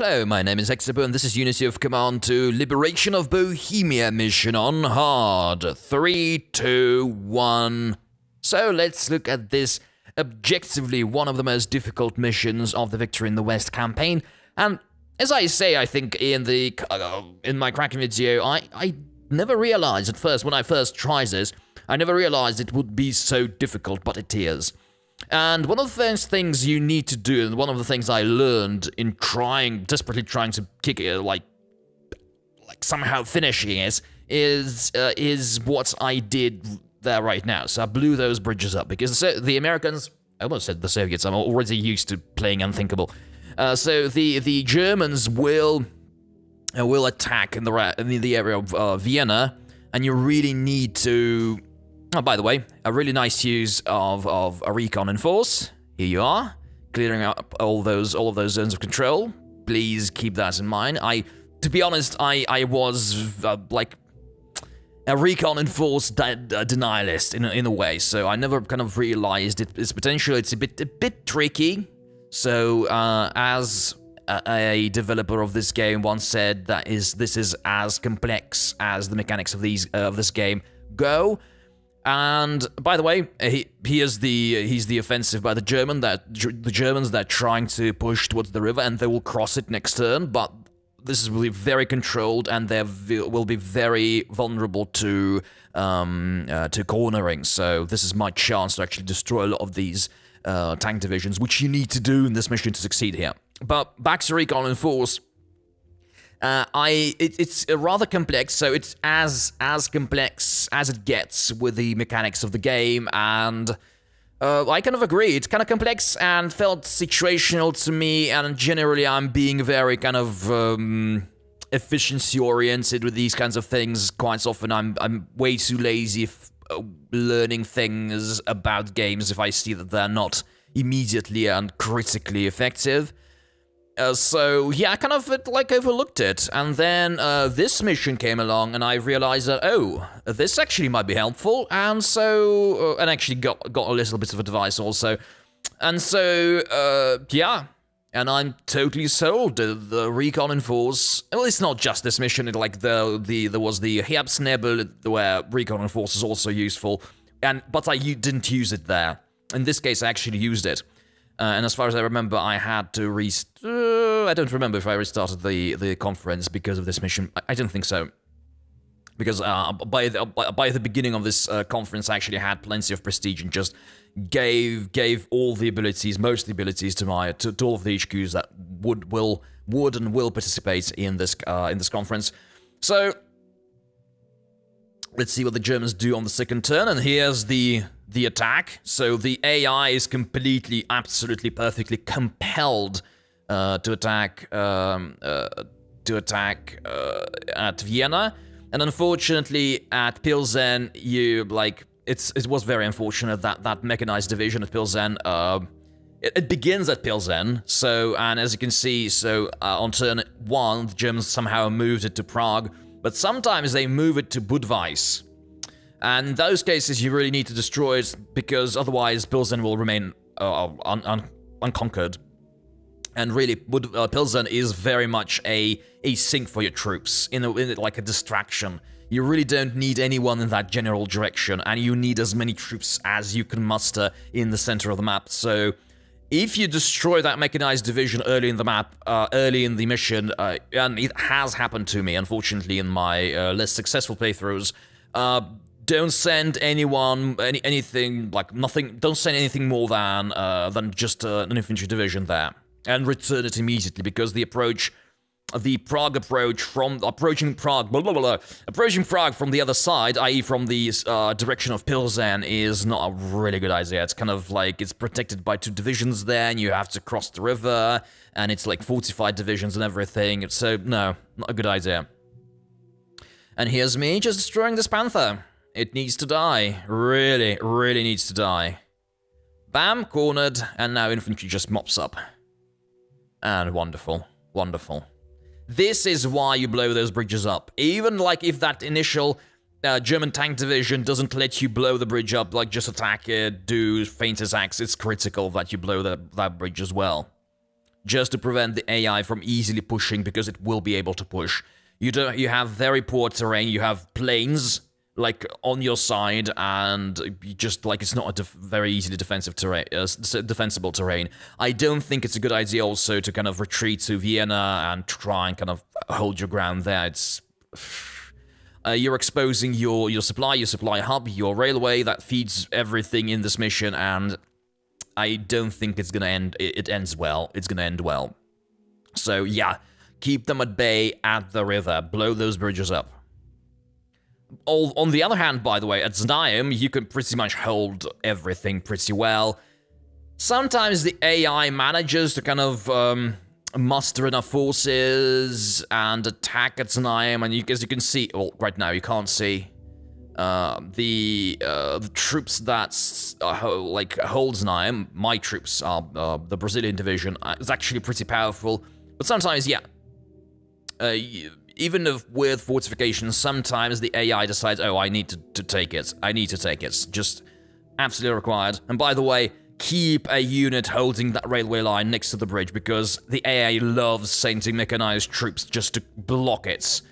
Hello, my name is Hexabu, and this is Unity of Command to Liberation of Bohemia mission on hard. 3, 2, 1. So let's look at this objectively one of the most difficult missions of the Victory in the West campaign. And as I say, I think in my cracking video, I never realized at first, when I first tried this, I never realized it would be so difficult, but it is. And one of the first things you need to do, and one of the things I learned in desperately trying to kick it, like somehow finishing it, is what I did there right now. So I blew those bridges up, because the Americans, I almost said the Soviets, I'm already used to playing unthinkable. So the Germans will attack in the area of Vienna, and you really need to... Oh, by the way, a really nice use of a recon in force. Here you are, clearing up all of those zones of control. Please keep that in mind. To be honest, I was like a recon in force denialist in a way, so I never kind of realized its potential. It's a bit tricky. So as a developer of this game once said, this is as complex as the mechanics of this game go. And by the way, he's the offensive by the Germans that are trying to push towards the river, and they will cross it next turn. But this will be very controlled, and they will be very vulnerable to cornering. So this is my chance to actually destroy a lot of these tank divisions, which you need to do in this mission to succeed here. But back to recon and force. It's rather complex, so it's as complex as it gets with the mechanics of the game, and I kind of agree. It's kind of complex and felt situational to me, and generally I'm being very kind of efficiency-oriented with these kinds of things. Quite often I'm way too lazy learning things about games if I see that they're not immediately and critically effective. So yeah, I kind of overlooked it, and then this mission came along, and I realized that, oh, this actually might be helpful, and so and actually got a little bit of advice also, and so yeah, and I'm totally sold. The recon in force. Well, it's not just this mission. There was the Herbstnebel where recon in force is also useful, but I didn't use it there. In this case, I actually used it. And as far as I remember, I had to I don't remember if I restarted the conference because of this mission. I don't think so, because by the beginning of this conference, I actually had plenty of prestige and just gave all the abilities, most of the abilities to all of the HQs that would and will participate in this conference. So let's see what the Germans do on the second turn, and here's the attack. So the AI is completely, absolutely, perfectly compelled to attack at Vienna, and unfortunately at Pilsen, it was very unfortunate that mechanized division at Pilsen. It begins at Pilsen. So, and as you can see, on turn 1, the Germans somehow moved it to Prague, but sometimes they move it to Budweis. And in those cases, you really need to destroy it, because otherwise Pilsen will remain unconquered. And really, Pilsen is very much a sink for your troops, like a distraction. You really don't need anyone in that general direction, and you need as many troops as you can muster in the center of the map. So if you destroy that mechanized division early in the map, early in the mission, and it has happened to me, unfortunately, in my less successful playthroughs, don't send anything like nothing. Don't send anything more than just an infantry division there, and return it immediately, because the Prague approach from approaching Prague from the other side, i.e. from the direction of Pilsen, is not a really good idea. It's kind of like it's protected by 2 divisions there, and you have to cross the river, and it's like fortified divisions and everything. So no, not a good idea. And here's me just destroying this Panther. It needs to die. Really, really needs to die. Bam, cornered, and now infantry just mops up. And wonderful, wonderful. This is why you blow those bridges up. Even like if that initial German tank division doesn't let you blow the bridge up, like just attack it, do feint attacks, it's critical that you blow that bridge as well. just to prevent the AI from easily pushing, because it will be able to push. You have very poor terrain, you have plains, like, on your side, and just, like, it's not a very easily defensible terrain. I don't think it's a good idea also to kind of retreat to Vienna and try and kind of hold your ground there. It's... you're exposing your supply hub, your railway that feeds everything in this mission, and I don't think it's gonna end. It ends well. It's gonna end well. So yeah, keep them at bay at the river. Blow those bridges up. On the other hand, by the way, at Znaim, you can pretty much hold everything pretty well. Sometimes the AI manages to kind of muster enough forces and attack at Znaim, and as you can see, well, right now you can't see the troops that hold Znaim. My troops are the Brazilian division. It's actually pretty powerful, but sometimes, yeah. Even with fortifications, sometimes the AI decides, oh, I need to take it. I need to take it. Just absolutely required. And by the way, keep a unit holding that railway line next to the bridge, because the AI loves sending mechanized troops just to block it.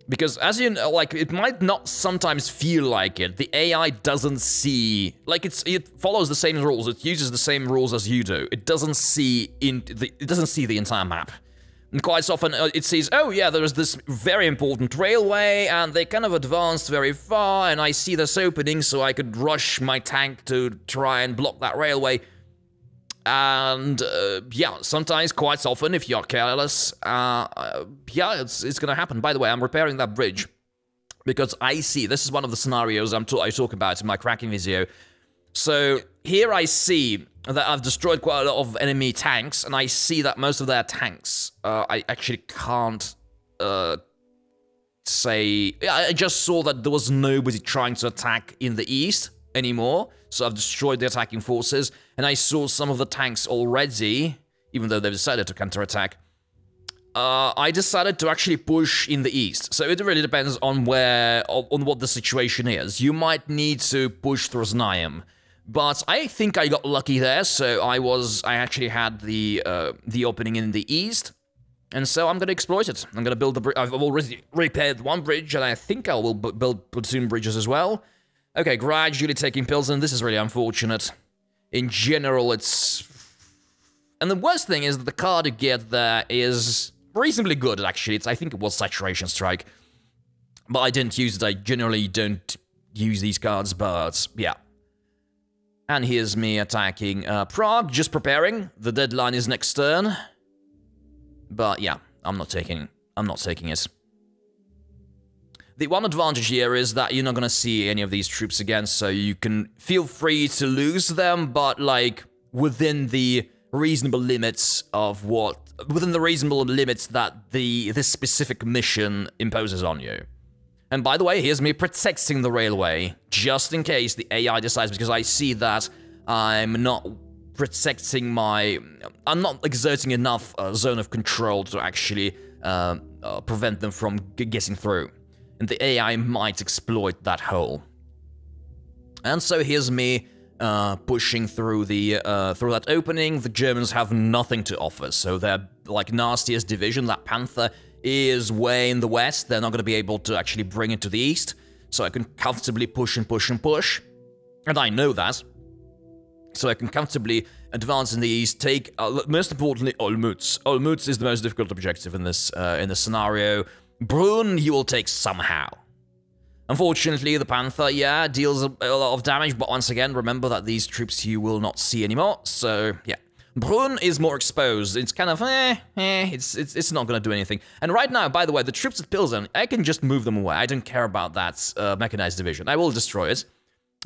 Because, as you know, like, it might not sometimes feel like it. The AI doesn't see... Like, it follows the same rules. It uses the same rules as you do. It doesn't see the entire map. And quite often it sees, oh yeah, there's this very important railway, and they kind of advanced very far, and I see this opening, so I could rush my tank to try and block that railway. And yeah, sometimes, quite often, if you're careless, yeah, it's gonna happen. By the way, I'm repairing that bridge, because I see, this is one of the scenarios I talk about in my cracking video. So here I see that I've destroyed quite a lot of enemy tanks, and I see that most of their tanks, I actually can't say... I just saw that there was nobody trying to attack in the east anymore, so I've destroyed the attacking forces, and I saw some of the tanks already, even though they've decided to counterattack. I decided to actually push in the east, so it really depends on what the situation is. You might need to push through Znaim. But I think I got lucky there, so I actually had the opening in the east, and so I'm gonna exploit it. I'm gonna build the bridge. I've already repaired one bridge, and I think I will build platoon bridges as well. Okay, gradually taking Pilsen. This is really unfortunate. In general, it's... And the worst thing is that the card to get there is reasonably good, actually. I think it was Saturation Strike, but I didn't use it. I generally don't use these cards, but yeah. And here's me attacking Prague, just preparing. The deadline is next turn. But yeah, I'm not taking it. The one advantage here is that you're not gonna see any of these troops again, so you can feel free to lose them, but like within the reasonable limits of that this specific mission imposes on you. And by the way, here's me protecting the railway, just in case the AI decides, because I see that I'm not protecting I'm not exerting enough zone of control to actually prevent them from getting through. And the AI might exploit that hole. And so here's me pushing through through that opening. The Germans have nothing to offer, so their like nastiest division, that Panther, is way in the west. They're not going to be able to actually bring it to the east, so I can comfortably push and push and push, and I know that. So I can comfortably advance in the east, take, most importantly, Olmütz. Olmütz is the most difficult objective in this scenario. Brunn you will take somehow. Unfortunately, the Panther, yeah, deals a lot of damage, but once again, remember that these troops you will not see anymore, so yeah. Brunn is more exposed. It's kind of, it's not gonna do anything. And right now, by the way, the troops at Pilsen, I can just move them away. I don't care about that mechanized division. I will destroy it.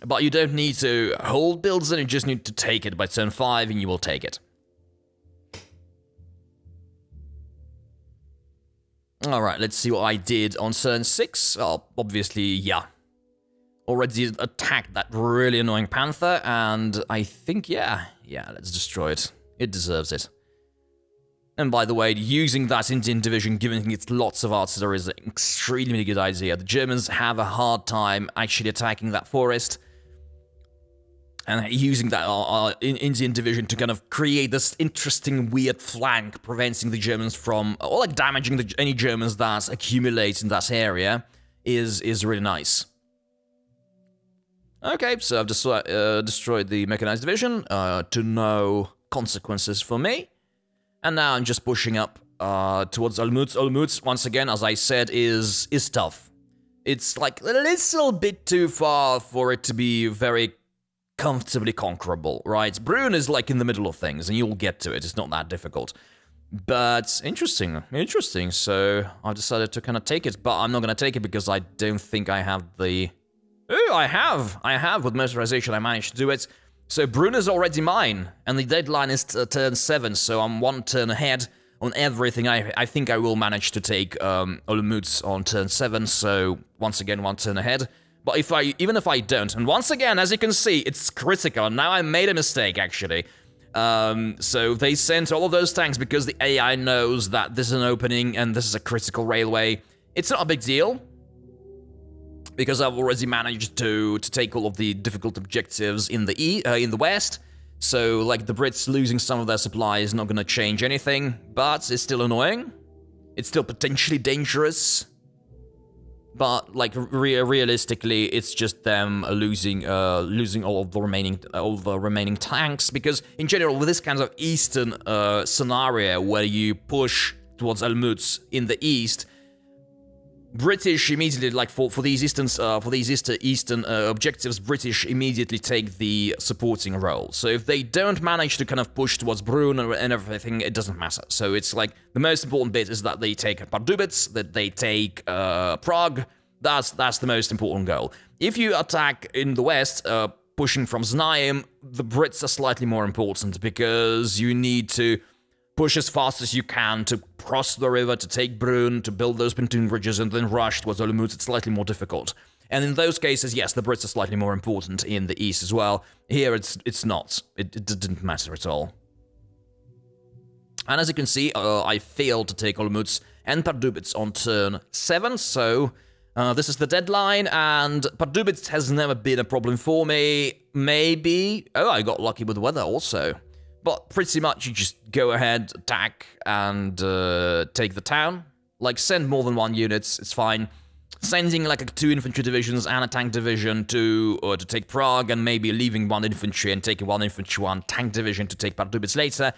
But you don't need to hold Pilsen, you just need to take it by turn 5, and you will take it. Alright, let's see what I did on turn 6. Well, obviously, yeah. Already attacked that really annoying Panther, and I think, yeah, let's destroy it. It deserves it. And by the way, using that Indian division, giving it lots of artillery, is an extremely good idea. The Germans have a hard time actually attacking that forest. and using that Indian division to kind of create this interesting, weird flank, preventing the Germans from, or like damaging any Germans that accumulate in that area, is really nice. Okay, so I've destroyed the mechanized division to no consequences for me, and now I'm just pushing up towards Olmütz. Olmütz, once again, as I said, is tough. It's like a little bit too far for it to be very comfortably conquerable, right? Brünn is like in the middle of things, and you'll get to it. It's not that difficult. But interesting. So I've decided to kind of take it, but I'm not going to take it because I don't think I have the... Oh, I have. With motorization, I managed to do it. So Brünn is already mine, and the deadline is turn 7, so I'm 1 turn ahead on everything. I think I will manage to take Olmütz on turn 7, so once again 1 turn ahead. But even if I don't, and once again, as you can see, it's critical. Now I made a mistake, actually. So they sent all of those tanks because the AI knows that this is an opening and this is a critical railway. It's not a big deal, because I've already managed to take all of the difficult objectives in the west. So, like, the Brits losing some of their supply is not going to change anything, but it's still annoying. It's still potentially dangerous. But, like, realistically, it's just them losing all of the remaining tanks, because in general, with this kind of eastern scenario where you push towards Olmütz in the east, British immediately, like for these eastern objectives, British immediately take the supporting role. So if they don't manage to kind of push towards Brünn and everything, it doesn't matter. So it's like the most important bit is that they take Pardubitz, that they take Prague. That's the most important goal. If you attack in the west, pushing from Znaim, the Brits are slightly more important because you need to push as fast as you can to cross the river, to take Brünn, to build those pontoon bridges, and then rush towards Olmütz. It's slightly more difficult. And in those cases, yes, the Brits are slightly more important in the east as well. Here, it's not. It didn't matter at all. And as you can see, I failed to take Olmütz and Pardubitz on turn 7, so this is the deadline, and Pardubitz has never been a problem for me. Maybe... Oh, I got lucky with the weather also. But pretty much you just go ahead, attack, and take the town. Like, send more than 1 unit, it's fine. Sending like 2 infantry divisions and a tank division to take Prague, and maybe leaving 1 infantry and taking 1 infantry, 1 tank division to take Pardubitz later.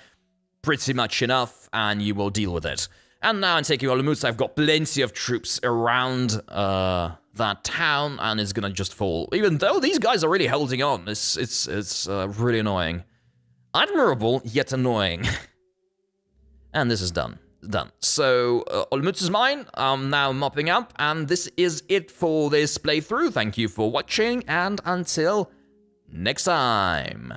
Pretty much enough, and you will deal with it. And now I'm taking Olmütz. I've got plenty of troops around that town, and it's gonna just fall. Even though these guys are really holding on, it's really annoying. Admirable, yet annoying. And this is done. So, Olmütz is mine. I'm now mopping up, and this is it for this playthrough. Thank you for watching, and until next time.